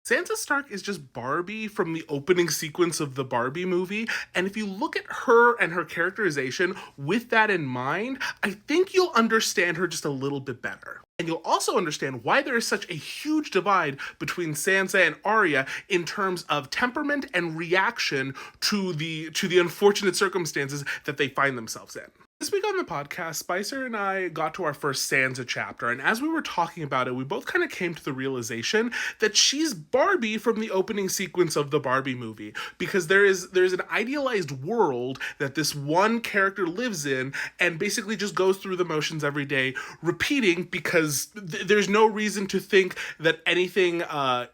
Sansa Stark is just Barbie from the opening sequence of the Barbie movie, and if you look at her and her characterization with that in mind, I think you'll understand her just a little bit better. And you'll also understand why there is such a huge divide between Sansa and Arya in terms of temperament and reaction to the unfortunate circumstances that they find themselves in. This week on the podcast, Spicer and I got to our first Sansa chapter, and as we were talking about it, we both kind of came to the realization that she's Barbie from the opening sequence of the Barbie movie, because there's an idealized world that this one character lives in and basically just goes through the motions every day, repeating because there's no reason to think that anything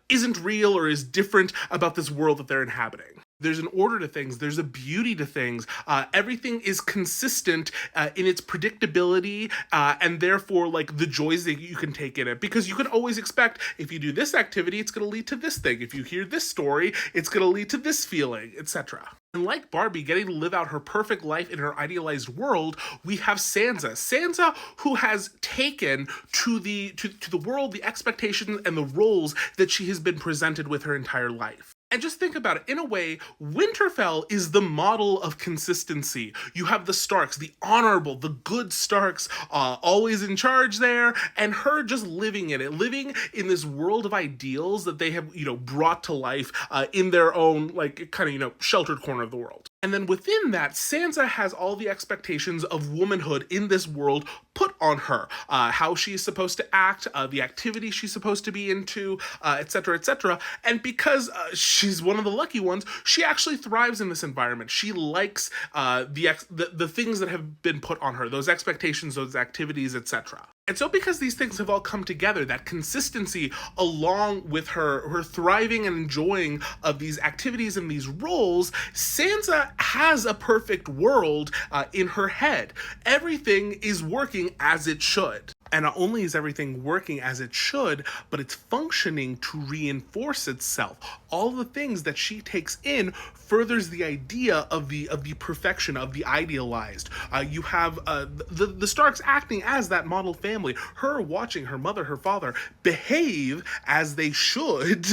isn't real or is different about this world that they're inhabiting. There's an order to things. There's a beauty to things. Everything is consistent in its predictability, and therefore, like, the joys that you can take in it. Because you can always expect, if you do this activity, it's going to lead to this thing. If you hear this story, it's going to lead to this feeling, etc. And like Barbie getting to live out her perfect life in her idealized world, we have Sansa. Sansa, who has taken to the world the expectations and the roles that she has been presented with her entire life. And just think about it, in a way, Winterfell is the model of consistency. You have the Starks, the honorable, the good Starks, always in charge there, and her just living in it, living in this world of ideals that they have, brought to life in their own, like, kind of, sheltered corner of the world. And then within that, Sansa has all the expectations of womanhood in this world put on her. How she's supposed to act, the activities she's supposed to be into, etc., etc. And because she's one of the lucky ones, she actually thrives in this environment. She likes the things that have been put on her, those expectations, those activities, etc. And so because these things have all come together, that consistency along with her thriving and enjoying of these activities and these roles, Sansa has a perfect world in her head. Everything is working as it should. And not only is everything working as it should, but it's functioning to reinforce itself. All the things that she takes in furthers the idea of the perfection, of the idealized. You have the Starks acting as that model family. Her watching her mother, her father behave as they should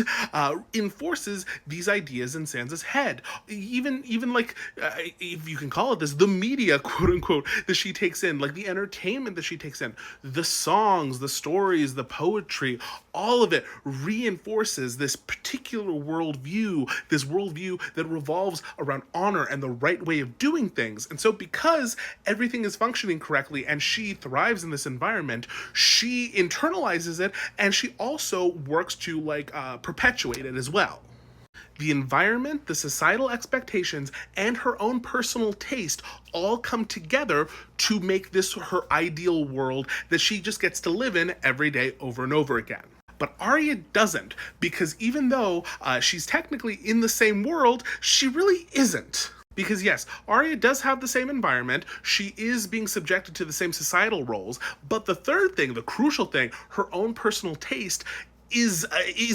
enforces these ideas in Sansa's head. Even like, if you can call it this, the media, quote unquote, that she takes in, like the entertainment that she takes in, the songs, the stories, the poetry, all of it reinforces this particular worldview, this worldview that revolves around honor and the right way of doing things. And so because everything is functioning correctly and she thrives in this environment, she internalizes it, and she also works to perpetuate it as well. The environment, the societal expectations, and her own personal taste all come together to make this her ideal world that she just gets to live in every day over and over again. But Arya doesn't, because even though she's technically in the same world, she really isn't. Because yes, Arya does have the same environment, she is being subjected to the same societal roles, but the third thing, the crucial thing, her own personal taste, is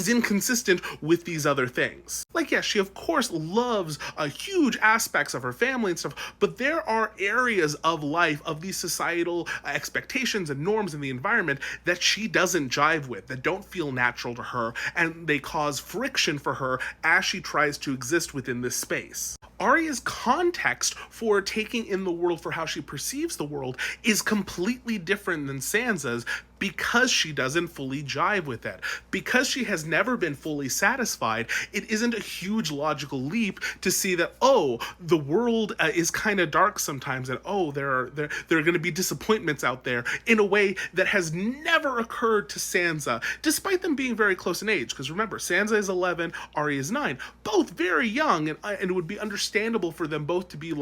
inconsistent with these other things. Like, yes, she of course loves huge aspects of her family and stuff, but there are areas of life, of these societal expectations and norms in the environment that she doesn't jive with, that don't feel natural to her, and they cause friction for her as she tries to exist within this space. Arya's context for taking in the world, for how she perceives the world, is completely different than Sansa's, because she doesn't fully jive with it. Because she has never been fully satisfied, it isn't a huge logical leap to see that, the world is kind of dark sometimes, and there are going to be disappointments out there, in a way that has never occurred to Sansa, despite them being very close in age. Because remember, Sansa is 11, Arya is 9, both very young, and it would be understandable for them both to be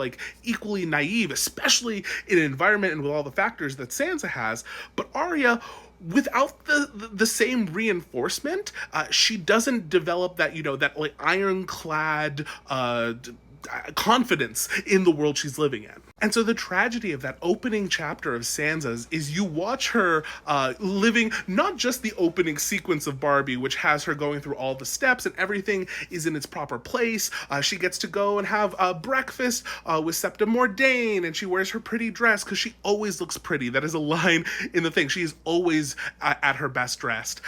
equally naive, especially in an environment and with all the factors that Sansa has. But Arya, without the same reinforcement, she doesn't develop that ironclad confidence in the world she's living in. And so the tragedy of that opening chapter of Sansa's is you watch her living not just the opening sequence of Barbie, which has her going through all the steps and everything is in its proper place. She gets to go and have breakfast with Septa Mordain, and she wears her pretty dress because she always looks pretty. That is a line in the thing. She is always at her best dressed.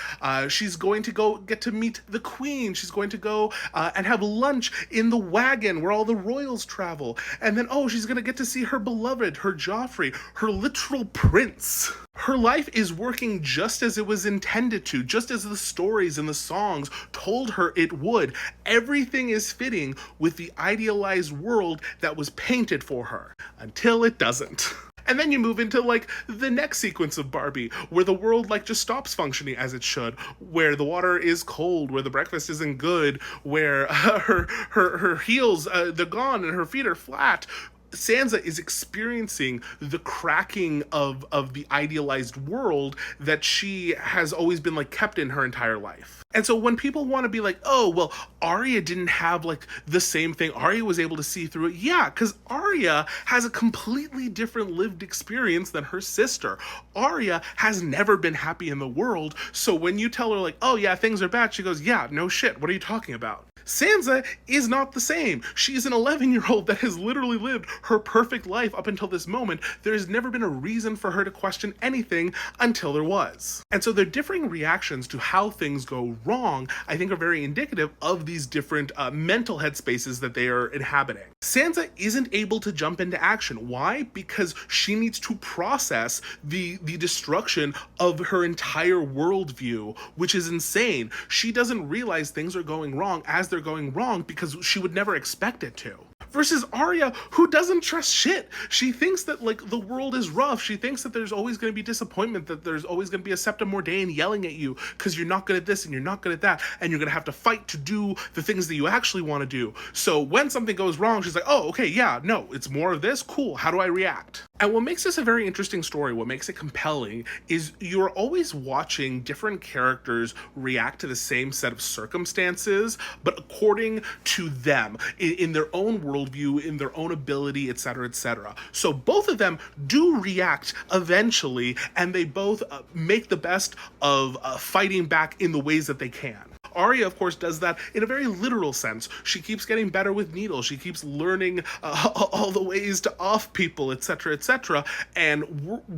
She's going to go get to meet the queen. She's going to go and have lunch in the wagon where all the royals travel. And then, oh, she's going to get to see her beloved, her Joffrey, her literal prince. Her life is working just as it was intended to, just as the stories and the songs told her it would. Everything is fitting with the idealized world that was painted for her, until it doesn't. And then you move into like the next sequence of Barbie, where the world like just stops functioning as it should, where the water is cold, where the breakfast isn't good, where her heels they're gone and her feet are flat. Sansa is experiencing the cracking of the idealized world that she has always been like kept in her entire life. And so when people want to be like, oh, well, Arya didn't have like the same thing. Arya was able to see through it. Yeah, because Arya has a completely different lived experience than her sister. Arya has never been happy in the world. So when you tell her like, oh yeah, things are bad, she goes, yeah, no shit. What are you talking about? Sansa is not the same. She's an 11-year-old that has literally lived her perfect life up until this moment. There has never been a reason for her to question anything until there was. And so their differing reactions to how things go wrong, I think, are very indicative of these different mental headspaces that they are inhabiting. Sansa isn't able to jump into action. Why? Because she needs to process the destruction of her entire worldview, which is insane. She doesn't realize things are going wrong as they're going wrong because she would never expect it to. Versus Arya, who doesn't trust shit. She thinks that like the world is rough. She thinks that there's always going to be disappointment, that there's always going to be a Septa Mordain yelling at you because you're not good at this and you're not good at that, and you're going to have to fight to do the things that you actually want to do. So when something goes wrong, she's like, oh, okay, yeah, no, it's more of this. Cool. How do I react? And what makes this a very interesting story, what makes it compelling, is you're always watching different characters react to the same set of circumstances, but according to them, in their own worldview, in their own ability, etc., etc. So both of them do react eventually, and they both make the best of fighting back in the ways that they can. Arya, of course, does that in a very literal sense. She keeps getting better with needles. She keeps learning all the ways to off people, etc., etc., and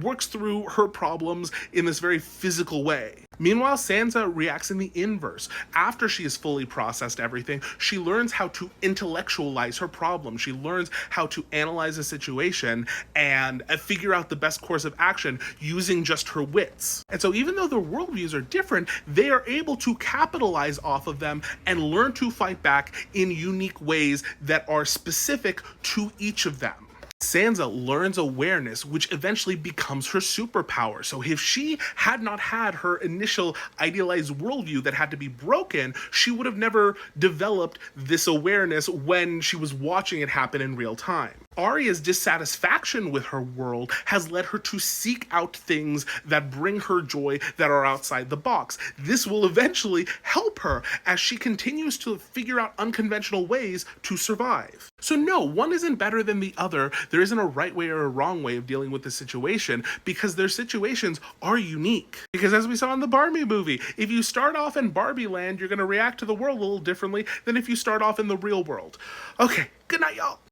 works through her problems in this very physical way. Meanwhile, Sansa reacts in the inverse. After she has fully processed everything, she learns how to intellectualize her problem. She learns how to analyze a situation and figure out the best course of action using just her wits. And so even though their worldviews are different, they are able to capitalize off of them and learn to fight back in unique ways that are specific to each of them. Sansa learns awareness, which eventually becomes her superpower. So if she had not had her initial idealized worldview that had to be broken, she would have never developed this awareness when she was watching it happen in real time. Arya's dissatisfaction with her world has led her to seek out things that bring her joy that are outside the box. This will eventually help her as she continues to figure out unconventional ways to survive. So no, one isn't better than the other. There isn't a right way or a wrong way of dealing with the situation because their situations are unique. Because as we saw in the Barbie movie, if you start off in Barbieland, you're going to react to the world a little differently than if you start off in the real world. Okay, good night, y'all.